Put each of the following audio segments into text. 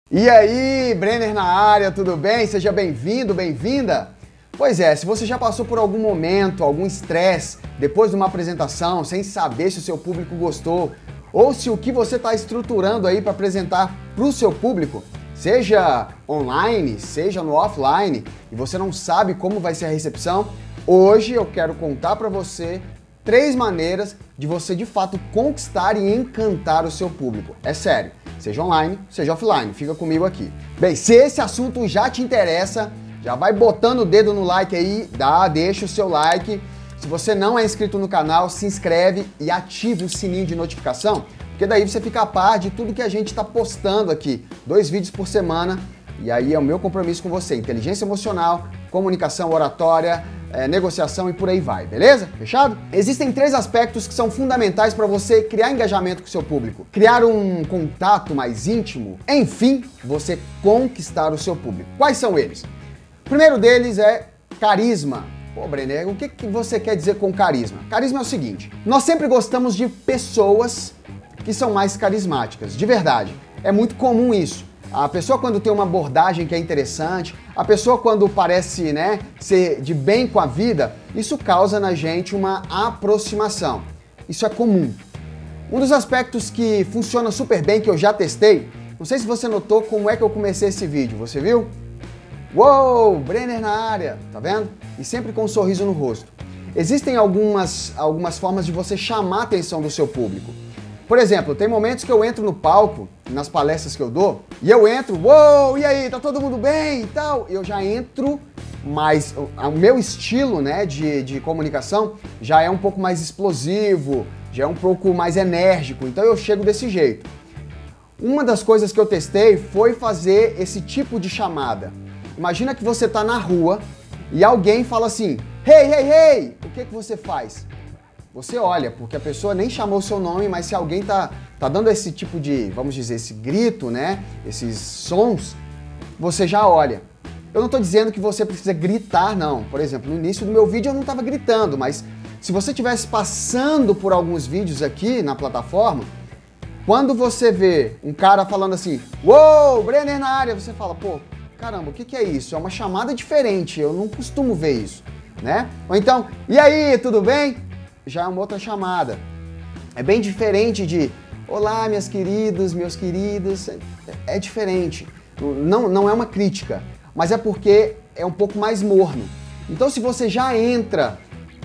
E aí, Brenner na área, tudo bem? Seja bem-vindo, bem-vinda. Pois é, se você já passou por algum momento, algum estresse, depois de uma apresentação, sem saber se o seu público gostou, ou se o que você está estruturando aí para apresentar para o seu público, seja online, seja no offline, e você não sabe como vai ser a recepção, hoje eu quero contar para você 3 maneiras de você de fato conquistar e encantar o seu público. É sério, seja online, seja offline, fica comigo aqui. Bem, se esse assunto já te interessa, já vai botando o dedo no like aí, deixa o seu like. Se você não é inscrito no canal, se inscreve e ativa o sininho de notificação, porque daí você fica a par de tudo que a gente está postando aqui. 2 vídeos por semana, e aí é o meu compromisso com você. Inteligência emocional, comunicação oratória, negociação e por aí vai, beleza? Fechado? Existem 3 aspectos que são fundamentais para você criar engajamento com o seu público, criar um contato mais íntimo, enfim, você conquistar o seu público. Quais são eles? O primeiro deles é carisma. Pô, Brenner, o que você quer dizer com carisma? Carisma é o seguinte, nós sempre gostamos de pessoas que são mais carismáticas, de verdade. É muito comum isso. A pessoa quando tem uma abordagem que é interessante, a pessoa quando parece, ser de bem com a vida, isso causa na gente uma aproximação. Isso é comum. Um dos aspectos que funciona super bem, que eu já testei, não sei se você notou como é que eu comecei esse vídeo, você viu? Uou, Brenner na área, tá vendo? E sempre com um sorriso no rosto. Existem algumas formas de você chamar a atenção do seu público. Por exemplo, tem momentos que eu entro no palco, nas palestras que eu dou, e eu entro, uou, e aí, tá todo mundo bem e tal? Eu já entro, mas o meu estilo, de comunicação já é um pouco mais explosivo, já é um pouco mais enérgico, então eu chego desse jeito. Uma das coisas que eu testei foi fazer esse tipo de chamada. Imagina que você tá na rua e alguém fala assim, hey, hey, hey, o que você faz? Você olha, porque a pessoa nem chamou o seu nome, mas se alguém tá dando esse tipo de, vamos dizer, esse grito, esses sons, você já olha. Eu não estou dizendo que você precisa gritar, não. Por exemplo, no início do meu vídeo eu não estava gritando, mas se você estivesse passando por alguns vídeos aqui na plataforma, quando você vê um cara falando assim, uou, Brenner na área, você fala, pô, caramba, o que é isso? É uma chamada diferente, eu não costumo ver isso, Ou então, e aí, tudo bem? Já é uma outra chamada. É bem diferente de olá, minhas queridas, meus queridos. É diferente. Não é uma crítica, mas é porque é um pouco mais morno. Então, se você já entra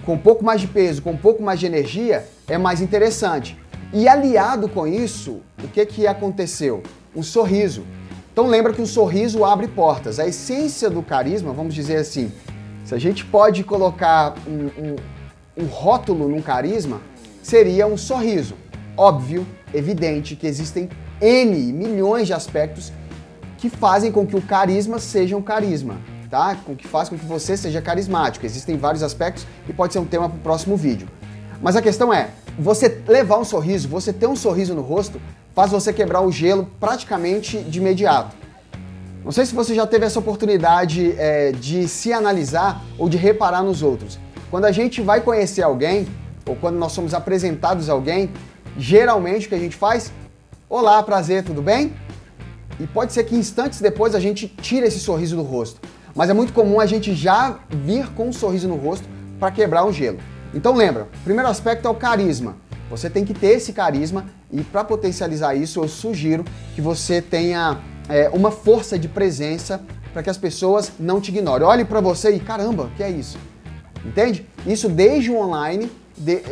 com um pouco mais de peso, com um pouco mais de energia, é mais interessante. E aliado com isso, o que aconteceu? Um sorriso. Então, lembra que o sorriso abre portas. A essência do carisma, vamos dizer assim, se a gente pode colocar um rótulo num carisma, seria um sorriso. Óbvio, evidente que existem N milhões de aspectos que fazem com que o carisma seja um carisma, tá? Que faz com que você seja carismático. Existem vários aspectos e pode ser um tema para o próximo vídeo. Mas a questão é, você levar um sorriso, você ter um sorriso no rosto, faz você quebrar o gelo praticamente de imediato. Não sei se você já teve essa oportunidade de se analisar ou de reparar nos outros. Quando a gente vai conhecer alguém, ou quando nós somos apresentados a alguém, geralmente o que a gente faz? Olá, prazer, tudo bem? E pode ser que instantes depois a gente tire esse sorriso do rosto. Mas é muito comum a gente já vir com um sorriso no rosto para quebrar o gelo. Então lembra, o primeiro aspecto é o carisma. Você tem que ter esse carisma e para potencializar isso eu sugiro que você tenha uma força de presença para que as pessoas não te ignorem. Olhe para você e caramba, o que é isso? Entende? Isso desde o online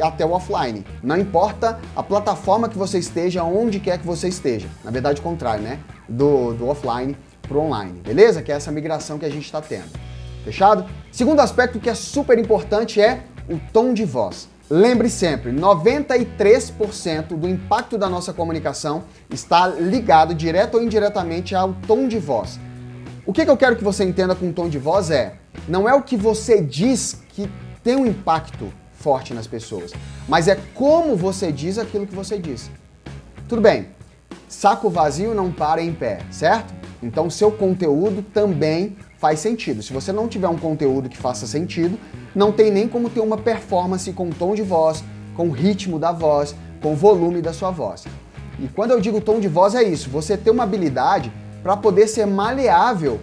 até o offline. Não importa a plataforma que você esteja, onde quer que você esteja. Na verdade, o contrário, Do offline para o online, beleza? Que é essa migração que a gente está tendo. Fechado? Segundo aspecto que é super importante é o tom de voz. Lembre sempre, 93% do impacto da nossa comunicação está ligado direto ou indiretamente ao tom de voz. O que eu quero que você entenda com tom de voz não é o que você diz que tem um impacto forte nas pessoas, mas é como você diz aquilo que você diz. Tudo bem, saco vazio não para em pé, certo? Então o seu conteúdo também faz sentido. Se você não tiver um conteúdo que faça sentido, não tem nem como ter uma performance com tom de voz, com o ritmo da voz, com o volume da sua voz. E quando eu digo tom de voz é isso, você ter uma habilidade para poder ser maleável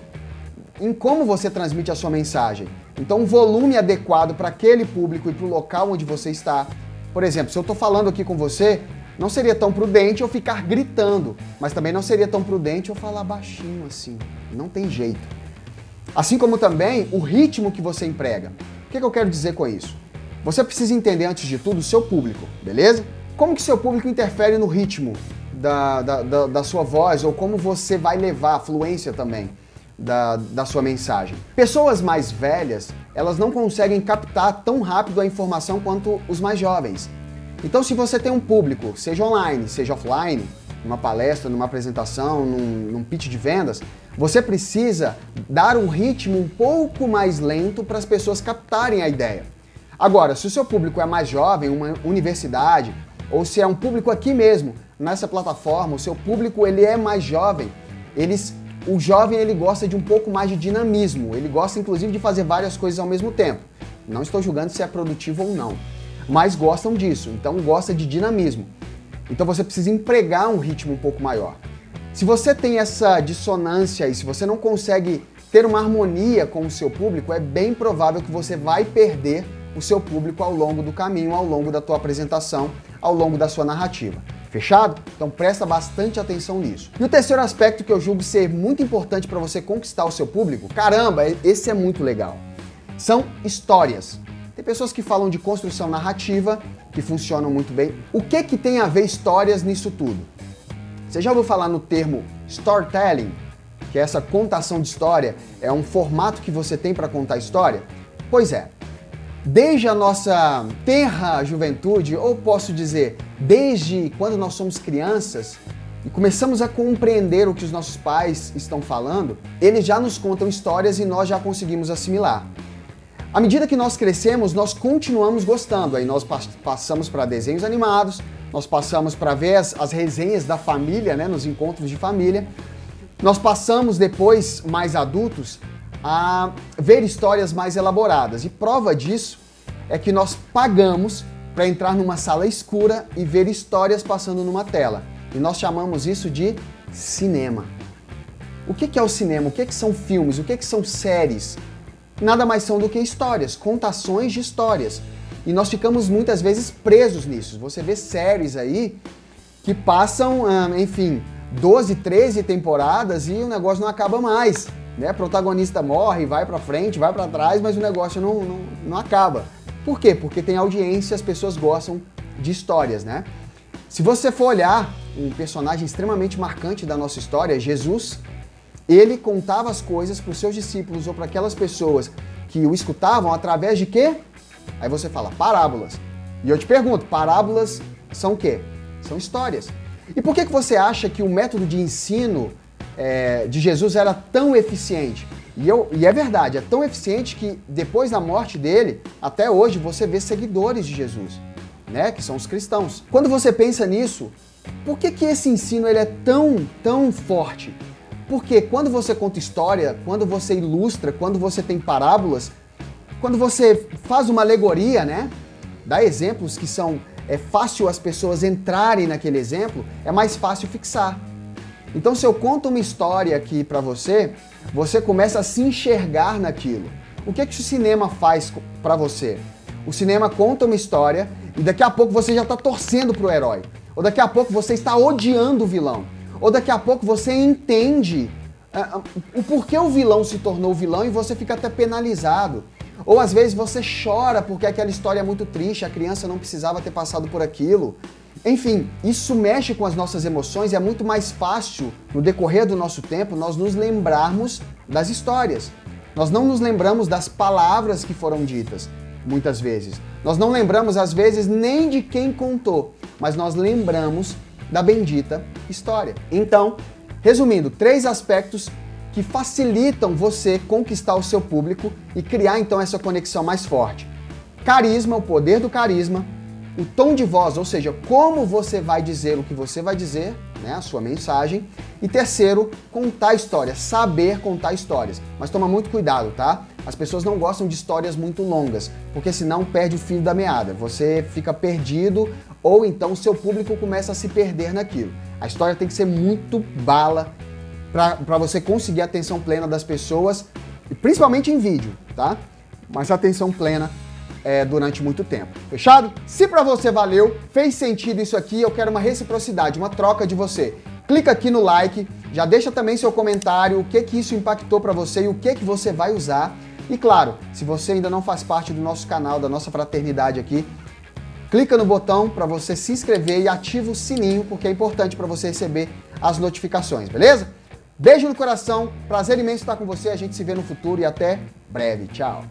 em como você transmite a sua mensagem. Então, um volume adequado para aquele público e para o local onde você está. Por exemplo, se eu estou falando aqui com você, não seria tão prudente eu ficar gritando, mas também não seria tão prudente eu falar baixinho assim. Não tem jeito. Assim como também o ritmo que você emprega. O que eu quero dizer com isso? Você precisa entender, antes de tudo, o seu público, beleza? Como que seu público interfere no ritmo da sua voz, ou como você vai levar a fluência também da sua mensagem. Pessoas mais velhas, elas não conseguem captar tão rápido a informação quanto os mais jovens. Então, se você tem um público, seja online, seja offline, numa palestra, numa apresentação, num pitch de vendas, você precisa dar um ritmo um pouco mais lento para as pessoas captarem a ideia. Agora, se o seu público é mais jovem, uma universidade, ou se é um público aqui mesmo, nessa plataforma, o seu público ele é mais jovem, o jovem ele gosta de um pouco mais de dinamismo, ele gosta inclusive de fazer várias coisas ao mesmo tempo. Não estou julgando se é produtivo ou não, mas gostam disso, então gosta de dinamismo. Então você precisa empregar um ritmo um pouco maior. Se você tem essa dissonância e se você não consegue ter uma harmonia com o seu público, é bem provável que você vai perder o seu público ao longo do caminho, ao longo da tua apresentação, ao longo da sua narrativa. Fechado? Então presta bastante atenção nisso. E o terceiro aspecto que eu julgo ser muito importante para você conquistar o seu público, caramba, esse é muito legal, são histórias. Tem pessoas que falam de construção narrativa, que funcionam muito bem. O que tem a ver histórias nisso tudo? Você já ouviu falar no termo storytelling? Que é essa contação de história, é um formato que você tem para contar história? Pois é. Desde a nossa tenra juventude, ou posso dizer, desde quando nós somos crianças e começamos a compreender o que os nossos pais estão falando, eles já nos contam histórias e nós já conseguimos assimilar. À medida que nós crescemos, nós continuamos gostando. Aí nós passamos para desenhos animados, nós passamos para ver as resenhas da família, né, nos encontros de família. Nós passamos depois, mais adultos, a ver histórias mais elaboradas. E prova disso é que nós pagamos para entrar numa sala escura e ver histórias passando numa tela. E nós chamamos isso de cinema. O que é o cinema? O que são filmes? O que são séries? Nada mais são do que histórias, contações de histórias. E nós ficamos muitas vezes presos nisso. Você vê séries aí que passam, enfim, 12, 13 temporadas e o negócio não acaba mais. Né? O protagonista morre, vai pra frente, vai pra trás, mas o negócio não acaba. Por quê? Porque tem audiência, as pessoas gostam de histórias, né? Se você for olhar um personagem extremamente marcante da nossa história, Jesus, ele contava as coisas para os seus discípulos ou para aquelas pessoas que o escutavam através de quê? Aí você fala, parábolas. E eu te pergunto, parábolas são o quê? São histórias. E por que você acha que o método de ensino de Jesus era tão eficiente? E é verdade, é tão eficiente que depois da morte dele, até hoje, você vê seguidores de Jesus, né? Que são os cristãos. Quando você pensa nisso, por que esse ensino ele é tão forte? Porque quando você conta história, quando você ilustra, quando você tem parábolas, quando você faz uma alegoria, né? Dá exemplos que é fácil as pessoas entrarem naquele exemplo, é mais fácil fixar. Então, se eu conto uma história aqui para você, você começa a se enxergar naquilo. O que o cinema faz para você? O cinema conta uma história e daqui a pouco você já está torcendo pro herói. Ou daqui a pouco você está odiando o vilão. Ou daqui a pouco você entende o porquê o vilão se tornou vilão e você fica até penalizado. Ou às vezes você chora porque aquela história é muito triste, a criança não precisava ter passado por aquilo. Enfim, isso mexe com as nossas emoções e é muito mais fácil, no decorrer do nosso tempo, nós nos lembrarmos das histórias. Nós não nos lembramos das palavras que foram ditas, muitas vezes. Nós não lembramos, às vezes, nem de quem contou, mas nós lembramos da bendita história. Então, resumindo, 3 aspectos que facilitam você conquistar o seu público e criar, então, essa conexão mais forte. Carisma, o poder do carisma. O tom de voz, ou seja, como você vai dizer o que você vai dizer, né, a sua mensagem. E terceiro, contar histórias, saber contar histórias. Mas toma muito cuidado, tá? As pessoas não gostam de histórias muito longas, porque senão perde o fio da meada. Você fica perdido ou então o seu público começa a se perder naquilo. A história tem que ser muito bala, para você conseguir a atenção plena das pessoas, e principalmente em vídeo, tá? Mas atenção plena durante muito tempo. Fechado? Se para você valeu, fez sentido isso aqui, eu quero uma reciprocidade, uma troca de você. Clica aqui no like, já deixa também seu comentário, o que isso impactou para você e o que você vai usar. E claro, se você ainda não faz parte do nosso canal, da nossa fraternidade aqui, clica no botão para você se inscrever e ativa o sininho, porque é importante para você receber as notificações, beleza? Beijo no coração, prazer imenso estar com você, a gente se vê no futuro e até breve. Tchau!